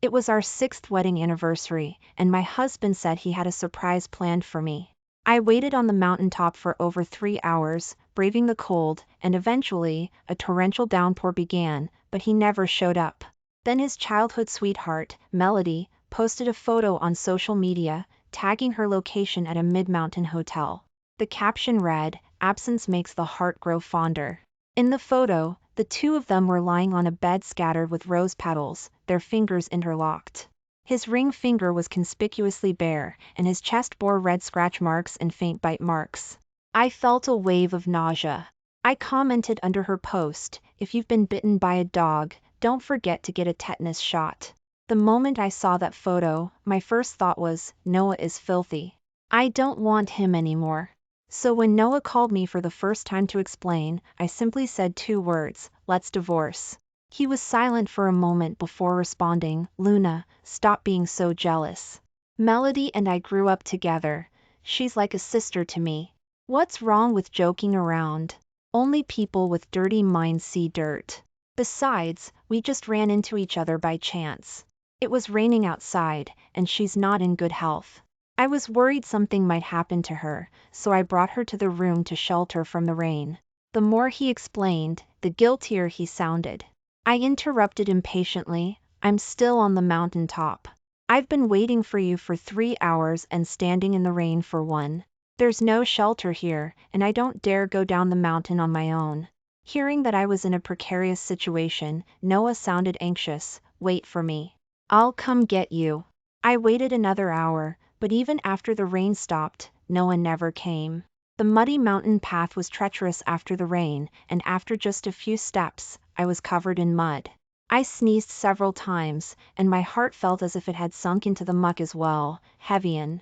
It was our 6th wedding anniversary, and my husband said he had a surprise planned for me. I waited on the mountaintop for over 3 hours, braving the cold, and eventually, a torrential downpour began, but he never showed up. Then his childhood sweetheart, Melody, posted a photo on social media, tagging her location at a mid-mountain hotel. The caption read, "Absence makes the heart grow fonder." In the photo, the two of them were lying on a bed scattered with rose petals, their fingers interlocked. His ring finger was conspicuously bare, and his chest bore red scratch marks and faint bite marks. I felt a wave of nausea. I commented under her post, "If you've been bitten by a dog, don't forget to get a tetanus shot." The moment I saw that photo, my first thought was, Noah is filthy. I don't want him anymore. So when Noah called me for the first time to explain, I simply said 2 words, "Let's divorce." He was silent for a moment before responding, "Luna, stop being so jealous. Melody and I grew up together. She's like a sister to me. What's wrong with joking around? Only people with dirty minds see dirt. Besides, we just ran into each other by chance. It was raining outside, and she's not in good health. I was worried something might happen to her, so I brought her to the room to shelter from the rain." The more he explained, the guiltier he sounded. I interrupted impatiently, "I'm still on the mountaintop. I've been waiting for you for 3 hours and standing in the rain for 1. There's no shelter here, and I don't dare go down the mountain on my own." Hearing that I was in a precarious situation, Noah sounded anxious, "Wait for me. I'll come get you." I waited another hour, but even after the rain stopped, Noah never came. The muddy mountain path was treacherous after the rain, and after just a few steps, I was covered in mud. I sneezed several times, and my heart felt as if it had sunk into the muck as well, heavy and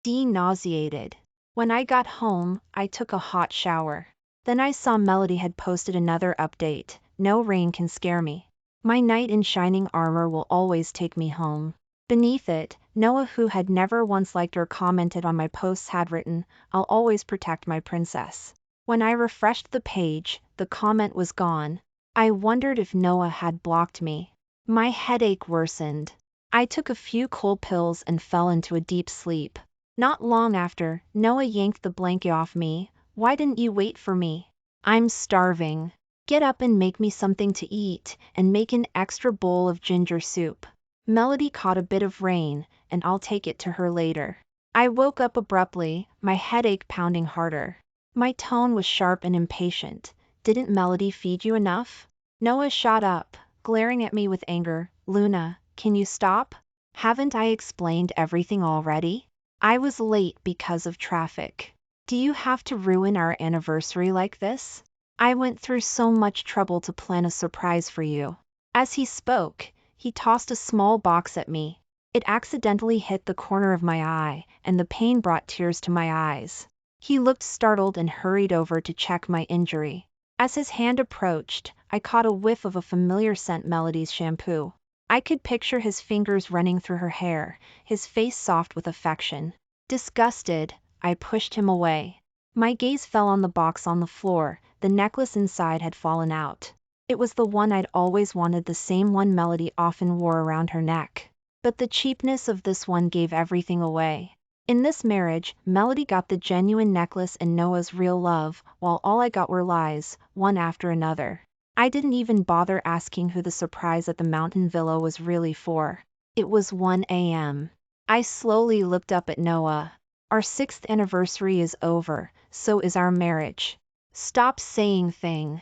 nauseated. When I got home, I took a hot shower. Then I saw Melody had posted another update, "No rain can scare me. My knight in shining armor will always take me home." Beneath it, Noah, who had never once liked or commented on my posts, had written, "I'll always protect my princess." When I refreshed the page, the comment was gone. I wondered if Noah had blocked me. My headache worsened. I took a few cold pills and fell into a deep sleep. Not long after, Noah yanked the blanket off me. "Why didn't you wait for me? I'm starving. Get up and make me something to eat, and make an extra bowl of ginger soup. Melody caught a bit of rain, and I'll take it to her later." I woke up abruptly, my headache pounding harder. My tone was sharp and impatient. "Didn't Melody feed you enough?" Noah shot up, glaring at me with anger. "Luna, can you stop? Haven't I explained everything already? I was late because of traffic. Do you have to ruin our anniversary like this? I went through so much trouble to plan a surprise for you." As he spoke, he tossed a small box at me. It accidentally hit the corner of my eye, and the pain brought tears to my eyes. He looked startled and hurried over to check my injury. As his hand approached, I caught a whiff of a familiar scent, Melody's shampoo. I could picture his fingers running through her hair, his face soft with affection. Disgusted, I pushed him away. My gaze fell on the box on the floor. The necklace inside had fallen out. It was the one I'd always wanted, the same one Melody often wore around her neck. But the cheapness of this one gave everything away. In this marriage, Melody got the genuine necklace and Noah's real love, while all I got were lies, one after another. I didn't even bother asking who the surprise at the mountain villa was really for. It was 1 a.m. I slowly looked up at Noah. "Our 6th anniversary is over, so is our marriage. Stop saying thing.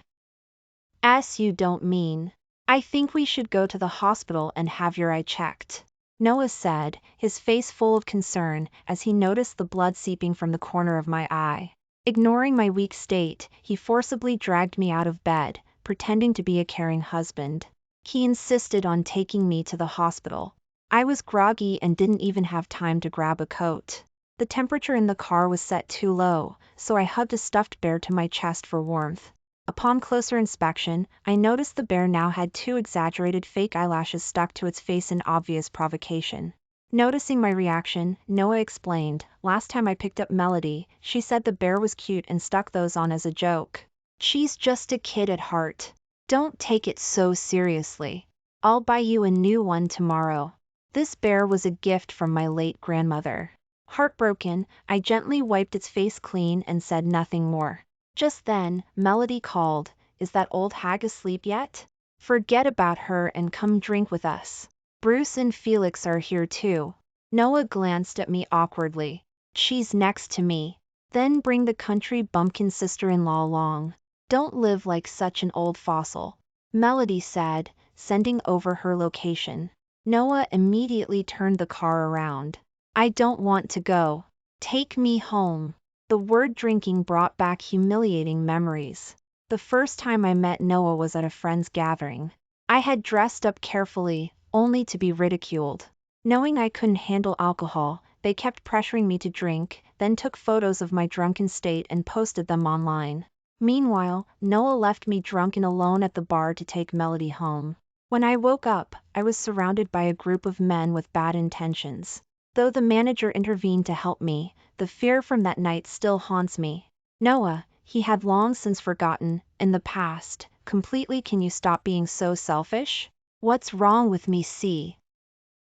You don't mean. I think we should go to the hospital and have your eye checked," Noah said, his face full of concern, as he noticed the blood seeping from the corner of my eye. Ignoring my weak state, he forcibly dragged me out of bed, pretending to be a caring husband. He insisted on taking me to the hospital. I was groggy and didn't even have time to grab a coat. The temperature in the car was set too low, so I hugged a stuffed bear to my chest for warmth. Upon closer inspection, I noticed the bear now had 2 exaggerated fake eyelashes stuck to its face in obvious provocation. Noticing my reaction, Noah explained, "Last time I picked up Melody, she said the bear was cute and stuck those on as a joke. She's just a kid at heart. Don't take it so seriously." I'll buy you a new one tomorrow. This bear was a gift from my late grandmother. Heartbroken, I gently wiped its face clean and said nothing more. Just then, Melody called, "Is that old hag asleep yet? Forget about her and come drink with us. Bruce and Felix are here too." Noah glanced at me awkwardly. "She's next to me. Then bring the country bumpkin sister-in-law along. Don't live like such an old fossil," Melody said, sending over her location. Noah immediately turned the car around. "I don't want to go. Take me home." The word drinking brought back humiliating memories. The first time I met Noah was at a friend's gathering. I had dressed up carefully, only to be ridiculed. Knowing I couldn't handle alcohol, they kept pressuring me to drink, then took photos of my drunken state and posted them online. Meanwhile, Noah left me drunk and alone at the bar to take Melody home. When I woke up, I was surrounded by a group of men with bad intentions. Though the manager intervened to help me, the fear from that night still haunts me. Noah, he had long since forgotten, in the past, completely. Can you stop being so selfish? What's wrong with me? See?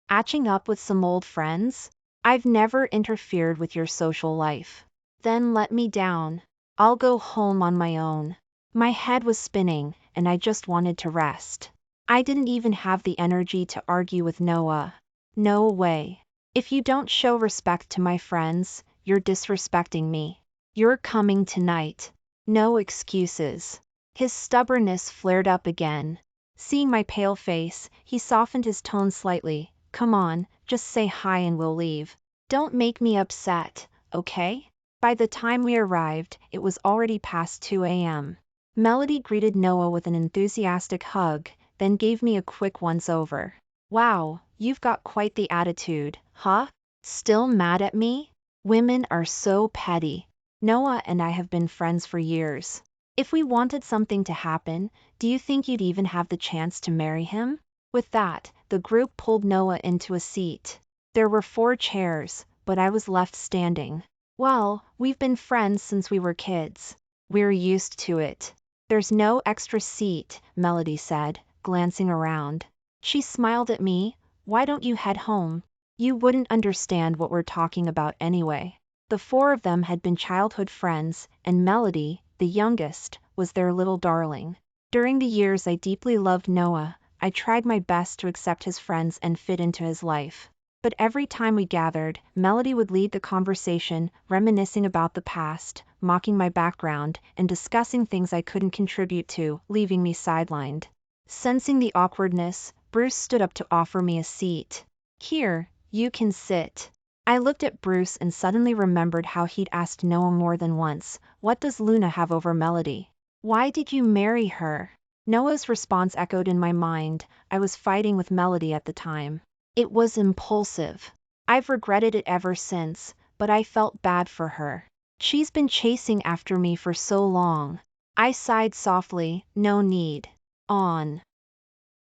Catching up with some old friends? I've never interfered with your social life. Then let me down. I'll go home on my own. My head was spinning, and I just wanted to rest. I didn't even have the energy to argue with Noah. No way. If you don't show respect to my friends, you're disrespecting me. You're coming tonight. No excuses. His stubbornness flared up again. Seeing my pale face, he softened his tone slightly. "Come on, just say hi and we'll leave. Don't make me upset, okay?" By the time we arrived, it was already past 2 a.m. Melody greeted Noah with an enthusiastic hug, then gave me a quick once-over. "Wow, you've got quite the attitude, huh? Still mad at me? Women are so petty. Noah and I have been friends for years. If we wanted something to happen, do you think you'd even have the chance to marry him?" With that, the group pulled Noah into a seat. There were 4 chairs, but I was left standing. "Well, we've been friends since we were kids. We're used to it." "There's no extra seat," Melody said, glancing around. She smiled at me. "Why don't you head home? You wouldn't understand what we're talking about anyway." The 4 of them had been childhood friends, and Melody, the youngest, was their little darling. During the years I deeply loved Noah, I tried my best to accept his friends and fit into his life. But every time we gathered, Melody would lead the conversation, reminiscing about the past, mocking my background, and discussing things I couldn't contribute to, leaving me sidelined. Sensing the awkwardness, Bruce stood up to offer me a seat. "Here, you can sit." I looked at Bruce and suddenly remembered how he'd asked Noah more than once, "What does Luna have over Melody? Why did you marry her?" Noah's response echoed in my mind. I was fighting with Melody at the time. It was impulsive. I've regretted it ever since, but I felt bad for her. She's been chasing after me for so long. I sighed softly. "No need. On.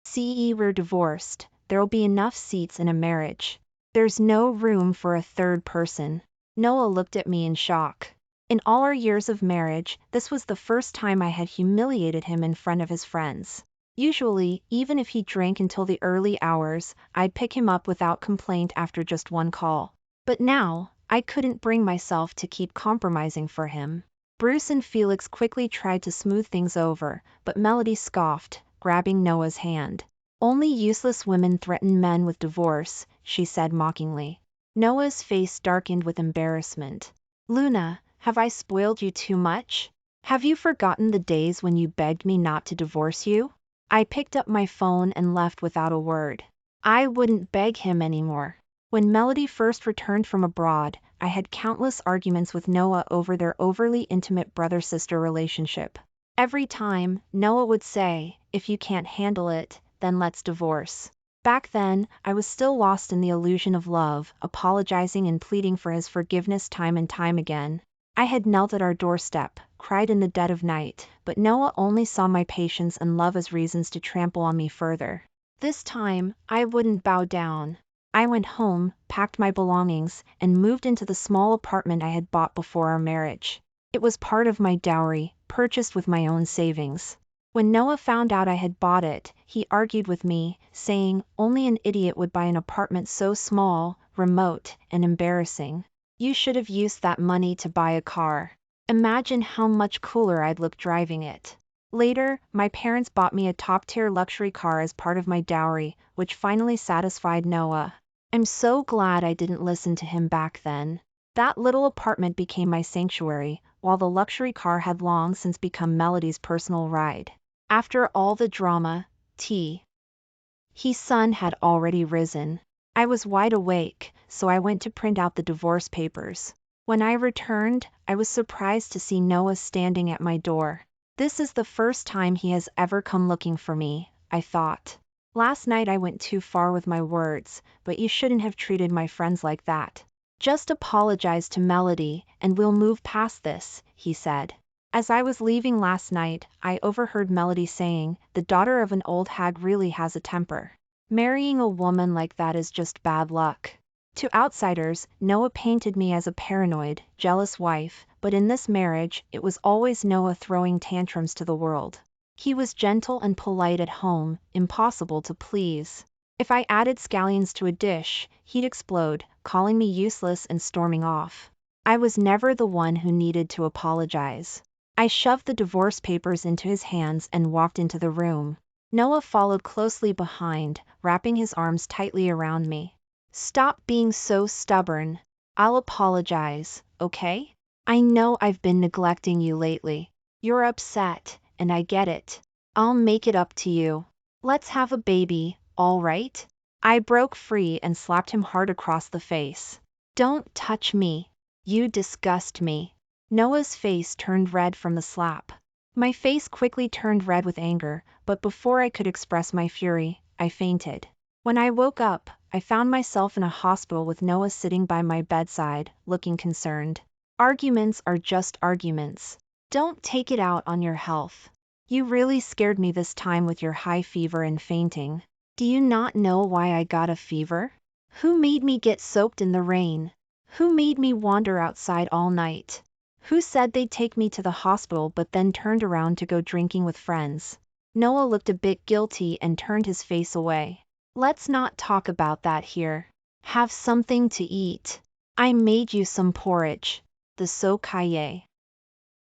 See, we're divorced. There'll be enough seats in a marriage. There's no room for a third person." Noah looked at me in shock. In all our years of marriage, this was the first time I had humiliated him in front of his friends. Usually, even if he drank until the early hours, I'd pick him up without complaint after just one call. But now, I couldn't bring myself to keep compromising for him. Bruce and Felix quickly tried to smooth things over, but Melody scoffed, grabbing Noah's hand. "Only useless women threaten men with divorce," she said mockingly. Noah's face darkened with embarrassment. "Luna, have I spoiled you too much? Have you forgotten the days when you begged me not to divorce you?" I picked up my phone and left without a word. I wouldn't beg him anymore. When Melody first returned from abroad, I had countless arguments with Noah over their overly intimate brother-sister relationship. Every time, Noah would say, "If you can't handle it, then let's divorce." Back then, I was still lost in the illusion of love, apologizing and pleading for his forgiveness time and time again. I had knelt at our doorstep, cried in the dead of night, but Noah only saw my patience and love as reasons to trample on me further. This time, I wouldn't bow down. I went home, packed my belongings, and moved into the small apartment I had bought before our marriage. It was part of my dowry, purchased with my own savings. When Noah found out I had bought it, he argued with me, saying, only an idiot would buy an apartment so small, remote, and embarrassing. You should have used that money to buy a car. Imagine how much cooler I'd look driving it. Later, my parents bought me a top-tier luxury car as part of my dowry, which finally satisfied Noah. I'm so glad I didn't listen to him back then. That little apartment became my sanctuary, while the luxury car had long since become Melody's personal ride. After all the drama, his sun had already risen. I was wide awake, so I went to print out the divorce papers. When I returned, I was surprised to see Noah standing at my door. This is the first time he has ever come looking for me, I thought. Last night I went too far with my words, but you shouldn't have treated my friends like that. Just apologize to Melody, and we'll move past this, he said. As I was leaving last night, I overheard Melody saying, the daughter of an old hag really has a temper. Marrying a woman like that is just bad luck. To outsiders, Noah painted me as a paranoid, jealous wife, but in this marriage, it was always Noah throwing tantrums to the world. He was gentle and polite at home, impossible to please. If I added scallions to a dish, he'd explode, calling me useless and storming off. I was never the one who needed to apologize. I shoved the divorce papers into his hands and walked into the room. Noah followed closely behind, wrapping his arms tightly around me. Stop being so stubborn. I'll apologize, okay? I know I've been neglecting you lately. You're upset, and I get it. I'll make it up to you. Let's have a baby, all right? I broke free and slapped him hard across the face. Don't touch me. You disgust me. Noah's face turned red from the slap. My face quickly turned red with anger, but before I could express my fury, I fainted. When I woke up, I found myself in a hospital with Noah sitting by my bedside, looking concerned. Arguments are just arguments. Don't take it out on your health. You really scared me this time with your high fever and fainting. Do you not know why I got a fever? Who made me get soaked in the rain? Who made me wander outside all night? Who said they'd take me to the hospital but then turned around to go drinking with friends? Noah looked a bit guilty and turned his face away. Let's not talk about that here. Have something to eat. I made you some porridge. The sokaye.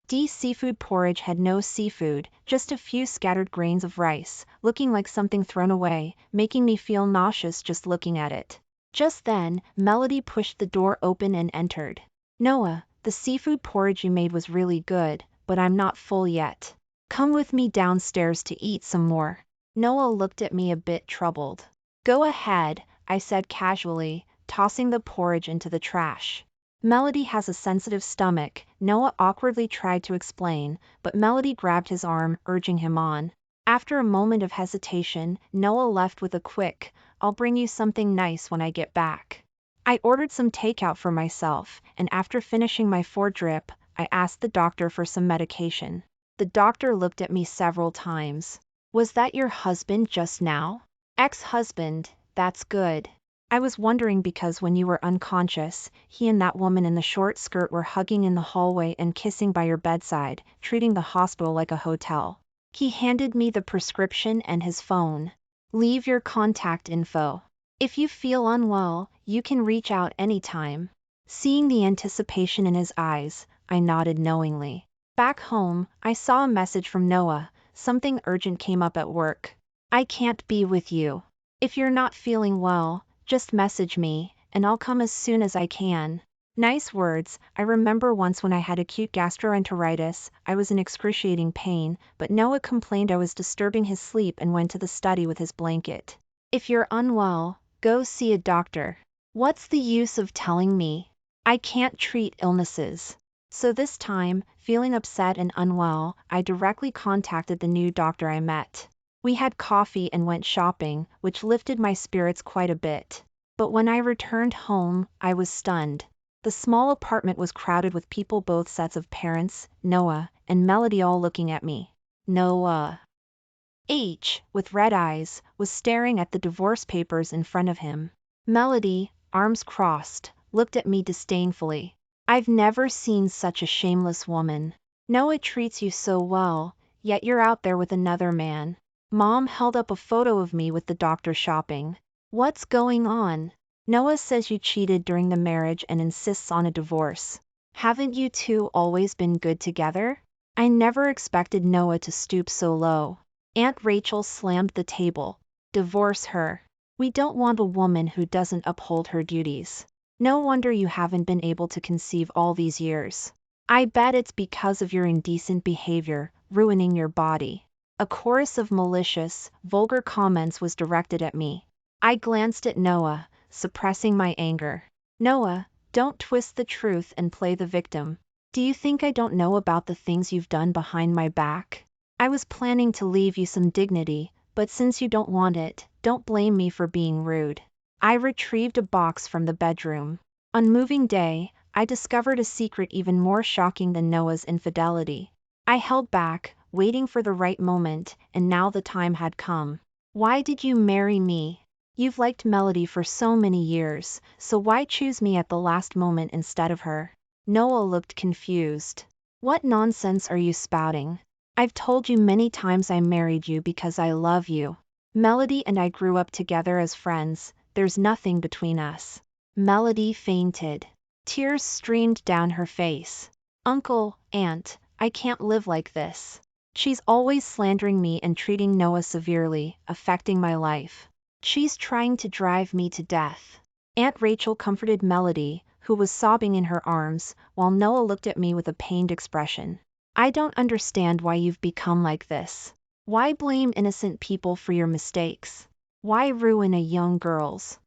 Seafood porridge had no seafood, just a few scattered grains of rice, looking like something thrown away, making me feel nauseous just looking at it. Just then, Melody pushed the door open and entered. Noah, the seafood porridge you made was really good, but I'm not full yet. Come with me downstairs to eat some more. Noah looked at me a bit troubled. Go ahead, I said casually, tossing the porridge into the trash. Melody has a sensitive stomach, Noah awkwardly tried to explain, but Melody grabbed his arm, urging him on. After a moment of hesitation, Noah left with a quick, I'll bring you something nice when I get back. I ordered some takeout for myself, and after finishing my 4-drip, I asked the doctor for some medication. The doctor looked at me several times. Was that your husband just now? Ex-husband, that's good. I was wondering because when you were unconscious, he and that woman in the short skirt were hugging in the hallway and kissing by your bedside, treating the hospital like a hotel. He handed me the prescription and his phone. Leave your contact info. If you feel unwell, you can reach out anytime. Seeing the anticipation in his eyes, I nodded knowingly. Back home, I saw a message from Noah. Something urgent came up at work. I can't be with you. If you're not feeling well, just message me, and I'll come as soon as I can. Nice words. I remember once when I had acute gastroenteritis, I was in excruciating pain, but Noah complained I was disturbing his sleep and went to the study with his blanket. If you're unwell, go see a doctor. What's the use of telling me? I can't treat illnesses. So this time, feeling upset and unwell, I directly contacted the new doctor I met. We had coffee and went shopping, which lifted my spirits quite a bit. But when I returned home, I was stunned. The small apartment was crowded with people, both sets of parents, Noah, and Melody, all looking at me. Noah, with red eyes, was staring at the divorce papers in front of him. Melody, arms crossed, looked at me disdainfully. I've never seen such a shameless woman. Noah treats you so well, yet you're out there with another man. Mom held up a photo of me with the doctor shopping. What's going on? Noah says you cheated during the marriage and insists on a divorce. Haven't you two always been good together? I never expected Noah to stoop so low. Aunt Rachel slammed the table. Divorce her. We don't want a woman who doesn't uphold her duties. No wonder you haven't been able to conceive all these years. I bet it's because of your indecent behavior, ruining your body. A chorus of malicious, vulgar comments was directed at me. I glanced at Noah, suppressing my anger. Noah, don't twist the truth and play the victim. Do you think I don't know about the things you've done behind my back? I was planning to leave you some dignity, but since you don't want it, don't blame me for being rude. I retrieved a box from the bedroom. On moving day, I discovered a secret even more shocking than Noah's infidelity. I held back, waiting for the right moment, and now the time had come. Why did you marry me? You've liked Melody for so many years, so why choose me at the last moment instead of her? Noah looked confused. What nonsense are you spouting? I've told you many times I married you because I love you. Melody and I grew up together as friends, there's nothing between us. Melody fainted. Tears streamed down her face. Uncle, Aunt, I can't live like this. She's always slandering me and treating Noah severely, affecting my life. She's trying to drive me to death. Aunt Rachel comforted Melody, who was sobbing in her arms, while Noah looked at me with a pained expression. I don't understand why you've become like this. Why blame innocent people for your mistakes? Why ruin a young girl's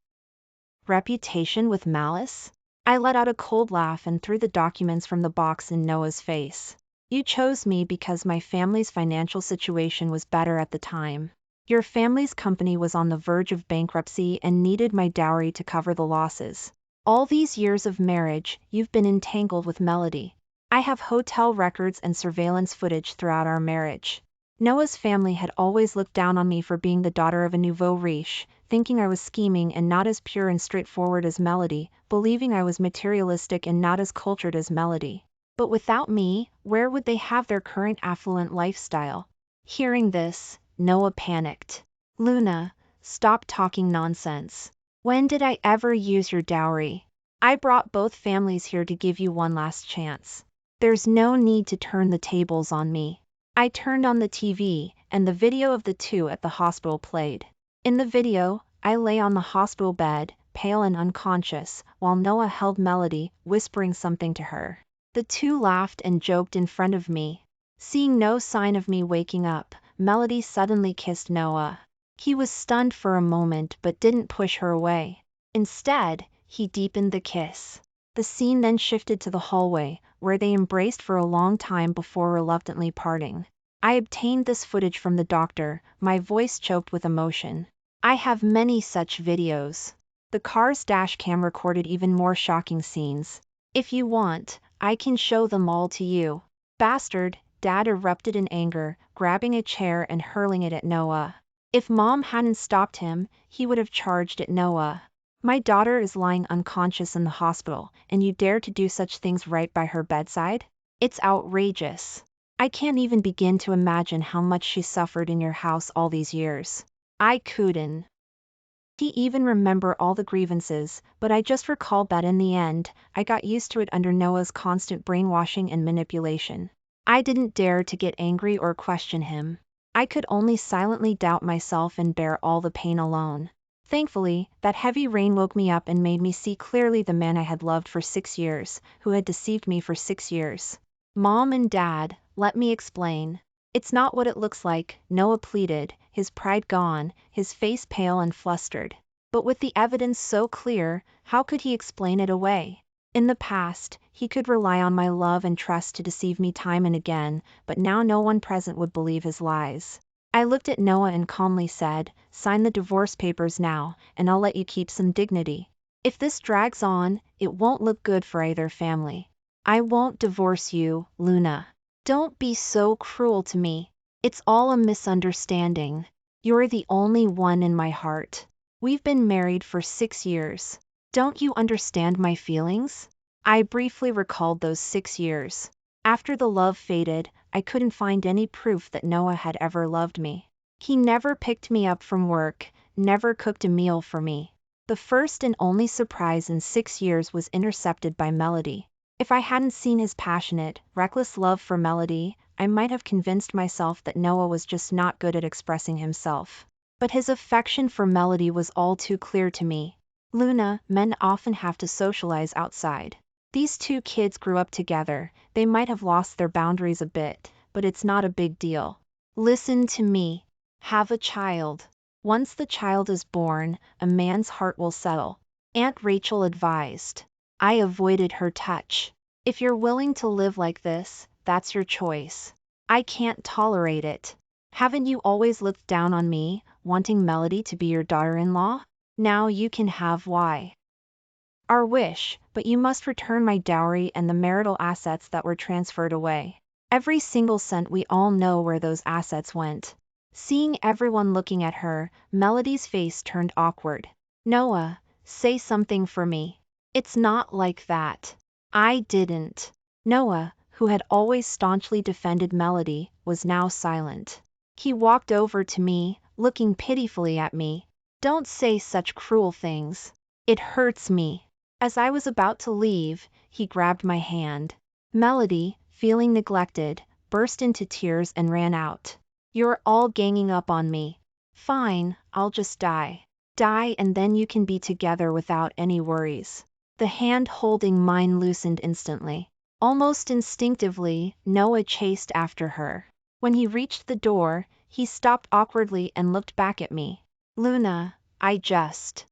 reputation with malice? I let out a cold laugh and threw the documents from the box in Noah's face. You chose me because my family's financial situation was better at the time. Your family's company was on the verge of bankruptcy and needed my dowry to cover the losses. All these years of marriage, you've been entangled with Melody. I have hotel records and surveillance footage throughout our marriage. Noah's family had always looked down on me for being the daughter of a nouveau riche, thinking I was scheming and not as pure and straightforward as Melody, believing I was materialistic and not as cultured as Melody. But without me, where would they have their current affluent lifestyle? Hearing this, Noah panicked. Luna, stop talking nonsense. When did I ever use your dowry? I brought both families here to give you one last chance. There's no need to turn the tables on me. I turned on the TV, and the video of the two at the hospital played. In the video, I lay on the hospital bed, pale and unconscious, while Noah held Melody, whispering something to her. The two laughed and joked in front of me. Seeing no sign of me waking up, Melody suddenly kissed Noah. He was stunned for a moment but didn't push her away. Instead, he deepened the kiss. The scene then shifted to the hallway, where they embraced for a long time before reluctantly parting. I obtained this footage from the doctor, my voice choked with emotion. I have many such videos. The car's dash cam recorded even more shocking scenes. If you want, I can show them all to you. Bastard, Dad erupted in anger, grabbing a chair and hurling it at Noah. If Mom hadn't stopped him, he would have charged at Noah. My daughter is lying unconscious in the hospital, and you dare to do such things right by her bedside? It's outrageous. I can't even begin to imagine how much she suffered in your house all these years. I couldn't even remember all the grievances, but I just recalled that in the end, I got used to it under Noah's constant brainwashing and manipulation. I didn't dare to get angry or question him. I could only silently doubt myself and bear all the pain alone. Thankfully, that heavy rain woke me up and made me see clearly the man I had loved for 6 years, who had deceived me for 6 years. Mom and Dad, let me explain. It's not what it looks like, Noah pleaded, his pride gone, his face pale and flustered. But with the evidence so clear, how could he explain it away? In the past, he could rely on my love and trust to deceive me time and again, but now no one present would believe his lies. I looked at Noah and calmly said, sign the divorce papers now, and I'll let you keep some dignity. If this drags on, it won't look good for either family. I won't divorce you, Luna. Don't be so cruel to me. It's all a misunderstanding. You're the only one in my heart. We've been married for 6 years. Don't you understand my feelings? I briefly recalled those 6 years. After the love faded, I couldn't find any proof that Noah had ever loved me. He never picked me up from work, never cooked a meal for me. The first and only surprise in 6 years was intercepted by Melody. If I hadn't seen his passionate, reckless love for Melody, I might have convinced myself that Noah was just not good at expressing himself. But his affection for Melody was all too clear to me. Luna, men often have to socialize outside. These two kids grew up together, they might have lost their boundaries a bit, but it's not a big deal. Listen to me. Have a child. Once the child is born, a man's heart will settle. Aunt Rachel advised. I avoided her touch. If you're willing to live like this, that's your choice. I can't tolerate it. Haven't you always looked down on me, wanting Melody to be your daughter-in-law? Now you can have our wish, but you must return my dowry and the marital assets that were transferred away. Every single cent. We all know where those assets went. Seeing everyone looking at her, Melody's face turned awkward. Noah, say something for me. It's not like that. I didn't. Noah, who had always staunchly defended Melody, was now silent. He walked over to me, looking pitifully at me. Don't say such cruel things. It hurts me. As I was about to leave, he grabbed my hand. Melody, feeling neglected, burst into tears and ran out. You're all ganging up on me. Fine, I'll just die. Die and then you can be together without any worries. The hand holding mine loosened instantly. Almost instinctively, Noah chased after her. When he reached the door, he stopped awkwardly and looked back at me. Luna, I just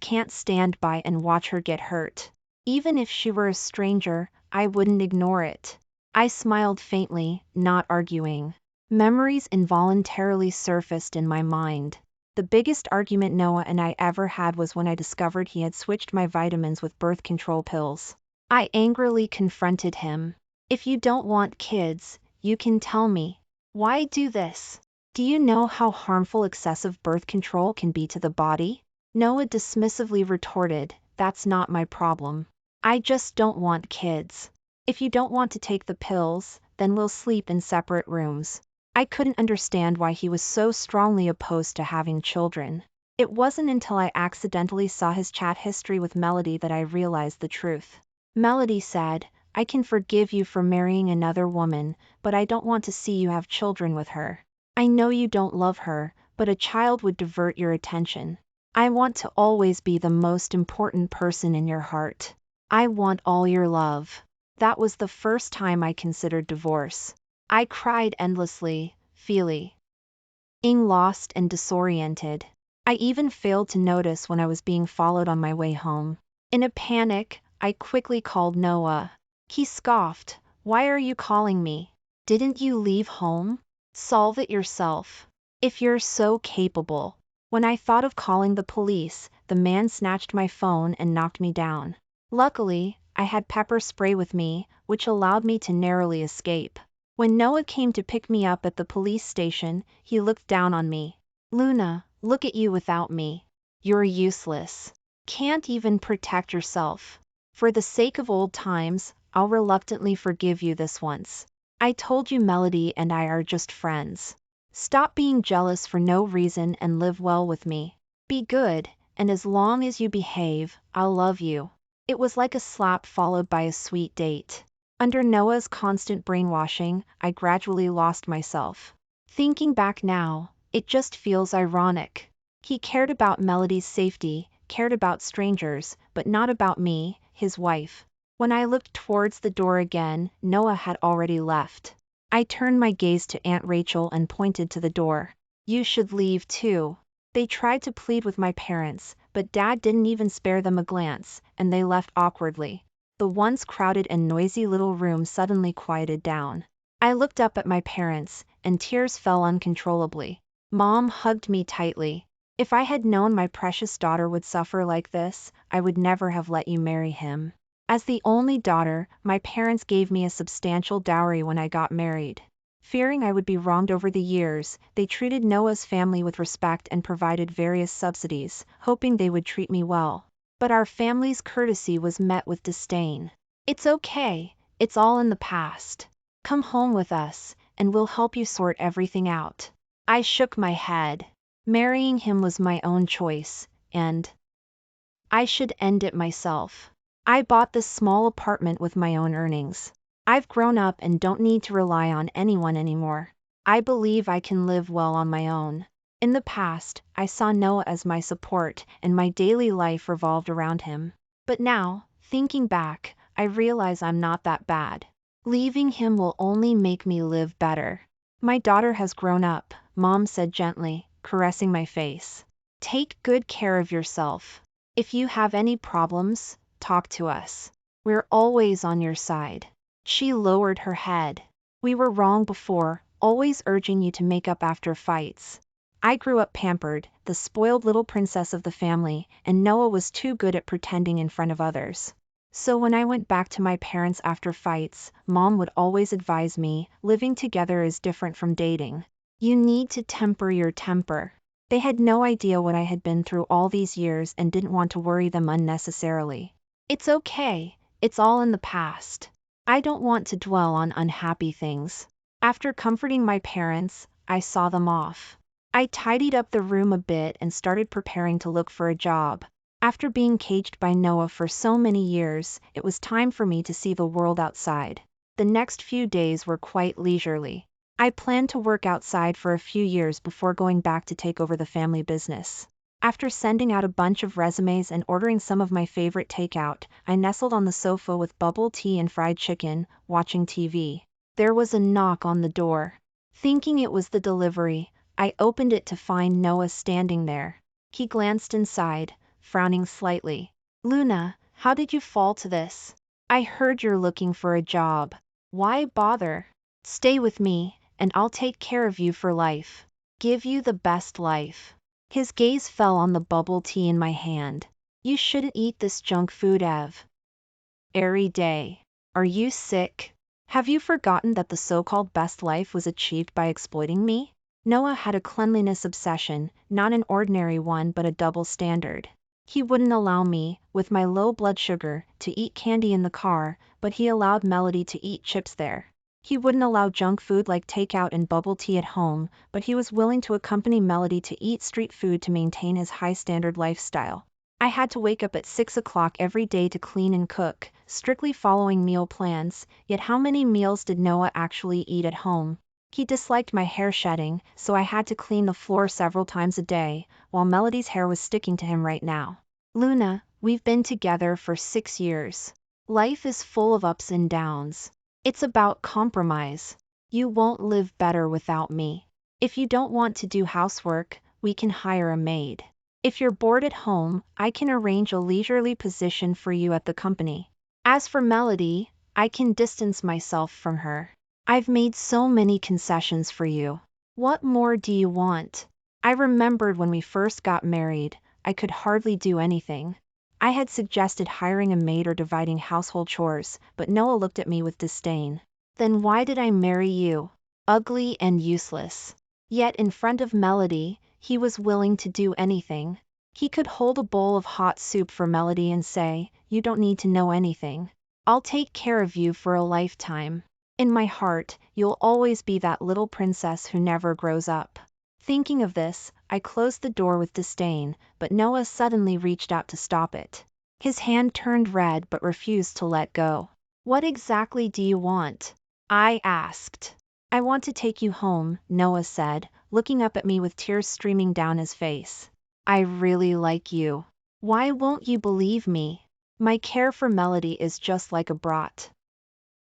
can't stand by and watch her get hurt. Even if she were a stranger, I wouldn't ignore it. I smiled faintly, not arguing. Memories involuntarily surfaced in my mind. The biggest argument Noah and I ever had was when I discovered he had switched my vitamins with birth control pills. I angrily confronted him. If you don't want kids, you can tell me. Why do this? Do you know how harmful excessive birth control can be to the body? Noah dismissively retorted, that's not my problem. I just don't want kids. If you don't want to take the pills, then we'll sleep in separate rooms. I couldn't understand why he was so strongly opposed to having children. It wasn't until I accidentally saw his chat history with Melody that I realized the truth. Melody said, I can forgive you for marrying another woman, but I don't want to see you have children with her. I know you don't love her, but a child would divert your attention. I want to always be the most important person in your heart. I want all your love. That was the first time I considered divorce. I cried endlessly, feeling lost and disoriented. I even failed to notice when I was being followed on my way home. In a panic, I quickly called Noah. He scoffed, why are you calling me? Didn't you leave home? Solve it yourself. If you're so capable. When I thought of calling the police, the man snatched my phone and knocked me down. Luckily, I had pepper spray with me, which allowed me to narrowly escape. When Noah came to pick me up at the police station, he looked down on me. Luna, look at you without me. You're useless. Can't even protect yourself. For the sake of old times, I'll reluctantly forgive you this once. I told you Melody and I are just friends. Stop being jealous for no reason and live well with me. Be good, and as long as you behave, I'll love you. It was like a slap followed by a sweet date. Under Noah's constant brainwashing, I gradually lost myself. Thinking back now, it just feels ironic. He cared about Melody's safety, cared about strangers, but not about me, his wife. When I looked towards the door again, Noah had already left. I turned my gaze to Aunt Rachel and pointed to the door. You should leave too. They tried to plead with my parents, but Dad didn't even spare them a glance, and they left awkwardly. The once crowded and noisy little room suddenly quieted down. I looked up at my parents, and tears fell uncontrollably. Mom hugged me tightly. If I had known my precious daughter would suffer like this, I would never have let you marry him. As the only daughter, my parents gave me a substantial dowry when I got married. Fearing I would be wronged over the years, they treated Noah's family with respect and provided various subsidies, hoping they would treat me well. But our family's courtesy was met with disdain. It's okay, It's all in the past. Come home with us, and we'll help you sort everything out. I shook my head. Marrying him was my own choice, and I should end it myself. I bought this small apartment with my own earnings. I've grown up and don't need to rely on anyone anymore. I believe I can live well on my own. In the past, I saw Noah as my support, and my daily life revolved around him. But now, thinking back, I realize I'm not that bad. Leaving him will only make me live better. My daughter has grown up, Mom said gently, caressing my face. Take good care of yourself. If you have any problems, talk to us. We're always on your side. She lowered her head. We were wrong before, always urging you to make up after fights. I grew up pampered, the spoiled little princess of the family, and Noah was too good at pretending in front of others. So when I went back to my parents after fights, Mom would always advise me, living together is different from dating. You need to temper your temper. They had no idea what I had been through all these years and didn't want to worry them unnecessarily. It's okay, it's all in the past. I don't want to dwell on unhappy things. After comforting my parents, I saw them off. I tidied up the room a bit and started preparing to look for a job. After being caged by Noah for so many years, it was time for me to see the world outside. The next few days were quite leisurely. I planned to work outside for a few years before going back to take over the family business. After sending out a bunch of resumes and ordering some of my favorite takeout, I nestled on the sofa with bubble tea and fried chicken, watching TV. There was a knock on the door. Thinking it was the delivery, I opened it to find Noah standing there. He glanced inside, frowning slightly. Luna, how did you fall to this? I heard you're looking for a job. Why bother? Stay with me, and I'll take care of you for life. Give you the best life. His gaze fell on the bubble tea in my hand. You shouldn't eat this junk food, Ev. Every day. Are you sick? Have you forgotten that the so-called best life was achieved by exploiting me? Noah had a cleanliness obsession, not an ordinary one but a double standard. He wouldn't allow me, with my low blood sugar, to eat candy in the car, but he allowed Melody to eat chips there. He wouldn't allow junk food like takeout and bubble tea at home, but he was willing to accompany Melody to eat street food to maintain his high-standard lifestyle. I had to wake up at 6 o'clock every day to clean and cook, strictly following meal plans, yet how many meals did Noah actually eat at home? He disliked my hair shedding, so I had to clean the floor several times a day, while Melody's hair was sticking to him right now. Luna, we've been together for 6 years. Life is full of ups and downs. It's about compromise. You won't live better without me. If you don't want to do housework, we can hire a maid. If you're bored at home, I can arrange a leisurely position for you at the company. As for Melody, I can distance myself from her. I've made so many concessions for you. What more do you want? I remembered when we first got married, I could hardly do anything. I had suggested hiring a maid or dividing household chores, but Noah looked at me with disdain. Then why did I marry you? Ugly and useless. Yet in front of Melody, he was willing to do anything. He could hold a bowl of hot soup for Melody and say, "You don't need to know anything. I'll take care of you for a lifetime. In my heart, you'll always be that little princess who never grows up." Thinking of this, I closed the door with disdain, but Noah suddenly reached out to stop it. His hand turned red but refused to let go. What exactly do you want? I asked. I want to take you home, Noah said, looking up at me with tears streaming down his face. I really like you. Why won't you believe me? My care for Melody is just like a brat.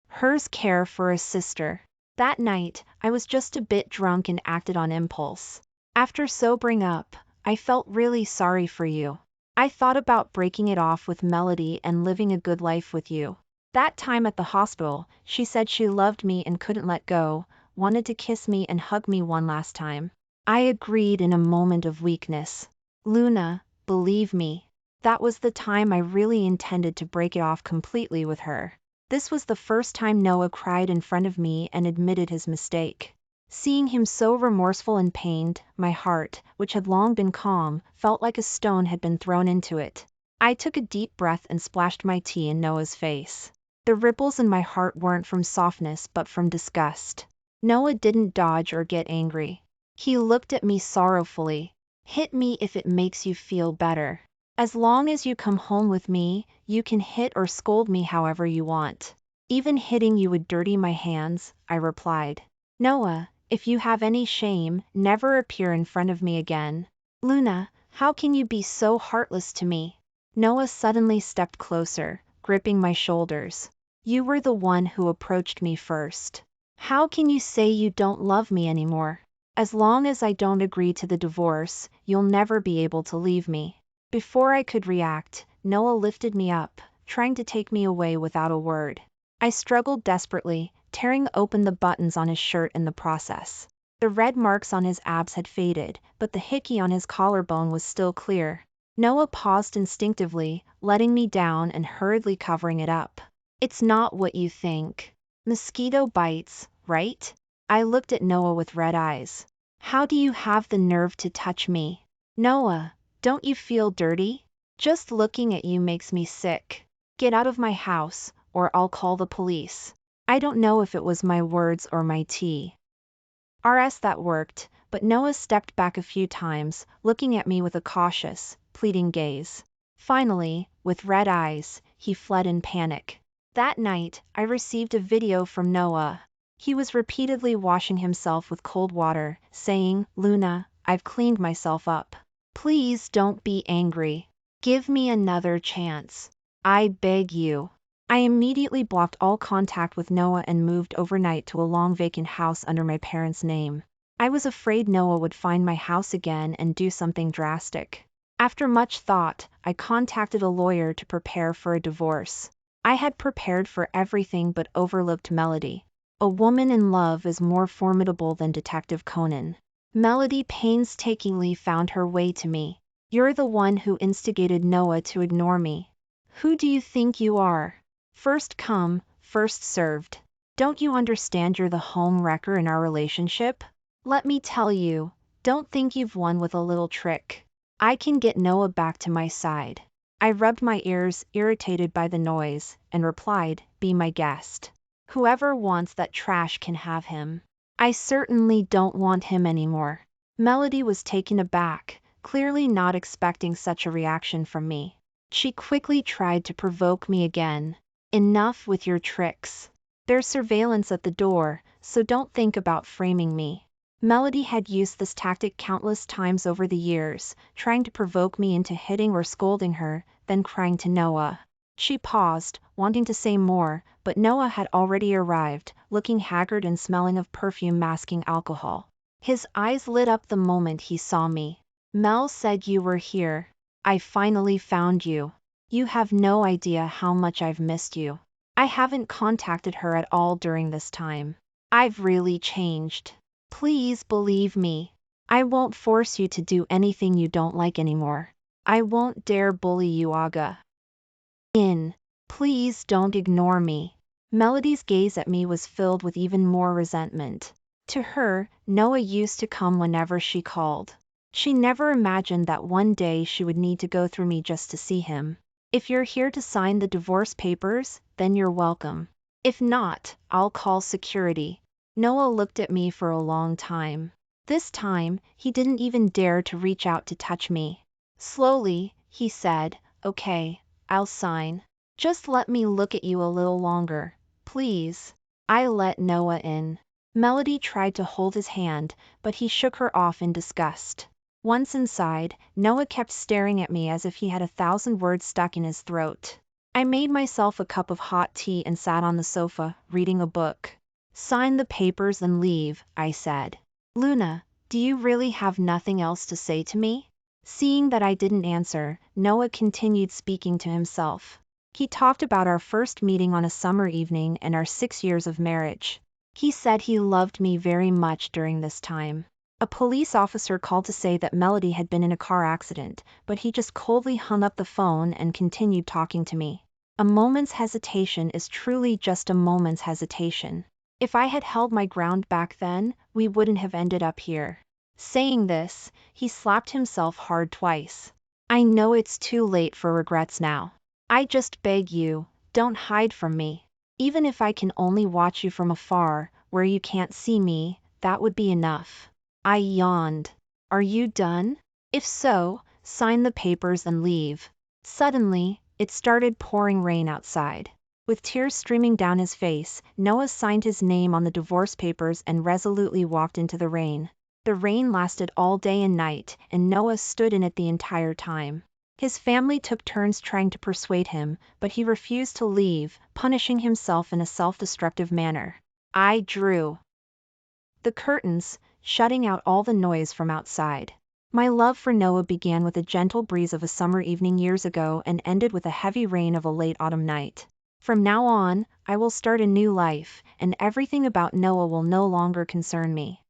Hers care for a sister. That night, I was just a bit drunk and acted on impulse. After sobering up, I felt really sorry for you. I thought about breaking it off with Melody and living a good life with you. That time at the hospital, she said she loved me and couldn't let go, wanted to kiss me and hug me one last time. I agreed in a moment of weakness. Luna, believe me, that was the time I really intended to break it off completely with her. This was the first time Noah cried in front of me and admitted his mistake. Seeing him so remorseful and pained, my heart, which had long been calm, felt like a stone had been thrown into it. I took a deep breath and splashed my tea in Noah's face. The ripples in my heart weren't from softness but from disgust. Noah didn't dodge or get angry. He looked at me sorrowfully. Hit me if it makes you feel better. As long as you come home with me, you can hit or scold me however you want. Even hitting you would dirty my hands, I replied. Noah, if you have any shame, never appear in front of me again. Luna, how can you be so heartless to me? Noah suddenly stepped closer, gripping my shoulders. You were the one who approached me first. How can you say you don't love me anymore? As long as I don't agree to the divorce, you'll never be able to leave me. Before I could react, Noah lifted me up, trying to take me away without a word. I struggled desperately, tearing open the buttons on his shirt in the process. The red marks on his abs had faded, but the hickey on his collarbone was still clear. Noah paused instinctively, letting me down and hurriedly covering it up. It's not what you think. Mosquito bites, right? I looked at Noah with red eyes. How do you have the nerve to touch me? Noah, don't you feel dirty? Just looking at you makes me sick. Get out of my house, or I'll call the police. I don't know if it was my words or my TRS that worked, but Noah stepped back a few times, looking at me with a cautious, pleading gaze. Finally, with red eyes, he fled in panic. That night, I received a video from Noah. He was repeatedly washing himself with cold water, saying, Luna, I've cleaned myself up. Please don't be angry. Give me another chance. I beg you. I immediately blocked all contact with Noah and moved overnight to a long vacant house under my parents' name. I was afraid Noah would find my house again and do something drastic. After much thought, I contacted a lawyer to prepare for a divorce. I had prepared for everything but overlooked Melody. A woman in love is more formidable than Detective Conan. Melody painstakingly found her way to me. You're the one who instigated Noah to ignore me. Who do you think you are? First come, first served. Don't you understand you're the home wrecker in our relationship? Let me tell you, don't think you've won with a little trick. I can get Noah back to my side. I rubbed my ears, irritated by the noise, and replied, be my guest. Whoever wants that trash can have him. I certainly don't want him anymore. Melody was taken aback, clearly not expecting such a reaction from me. She quickly tried to provoke me again. Enough with your tricks. There's surveillance at the door, so don't think about framing me. Melody had used this tactic countless times over the years, trying to provoke me into hitting or scolding her, then crying to Noah. She paused, wanting to say more, but Noah had already arrived, looking haggard and smelling of perfume masking alcohol. His eyes lit up the moment he saw me. Mel said you were here. I finally found you. You have no idea how much I've missed you. I haven't contacted her at all during this time. I've really changed. Please believe me. I won't force you to do anything you don't like anymore. I won't dare bully you again. Please don't ignore me. Melody's gaze at me was filled with even more resentment. To her, Noah used to come whenever she called. She never imagined that one day she would need to go through me just to see him. If you're here to sign the divorce papers, then you're welcome. If not, I'll call security. Noah looked at me for a long time. This time, he didn't even dare to reach out to touch me. Slowly, he said, okay, I'll sign. Just let me look at you a little longer, please. I let Noah in. Melody tried to hold his hand, but he shook her off in disgust. Once inside, Noah kept staring at me as if he had 1,000 words stuck in his throat. I made myself a cup of hot tea and sat on the sofa, reading a book. Sign the papers and leave, I said. Luna, do you really have nothing else to say to me? Seeing that I didn't answer, Noah continued speaking to himself. He talked about our first meeting on a summer evening and our 6 years of marriage. He said he loved me very much during this time. A police officer called to say that Melody had been in a car accident, but he just coldly hung up the phone and continued talking to me. A moment's hesitation is truly just a moment's hesitation. If I had held my ground back then, we wouldn't have ended up here. Saying this, he slapped himself hard twice. I know it's too late for regrets now. I just beg you, don't hide from me. Even if I can only watch you from afar, where you can't see me, that would be enough. I yawned. Are you done? If so, sign the papers and leave. Suddenly, it started pouring rain outside. With tears streaming down his face, Noah signed his name on the divorce papers and resolutely walked into the rain. The rain lasted all day and night, and Noah stood in it the entire time. His family took turns trying to persuade him, but he refused to leave, punishing himself in a self-destructive manner. I drew the curtains, shutting out all the noise from outside. My love for Noah began with a gentle breeze of a summer evening years ago and ended with a heavy rain of a late autumn night. From now on, I will start a new life, and everything about Noah will no longer concern me.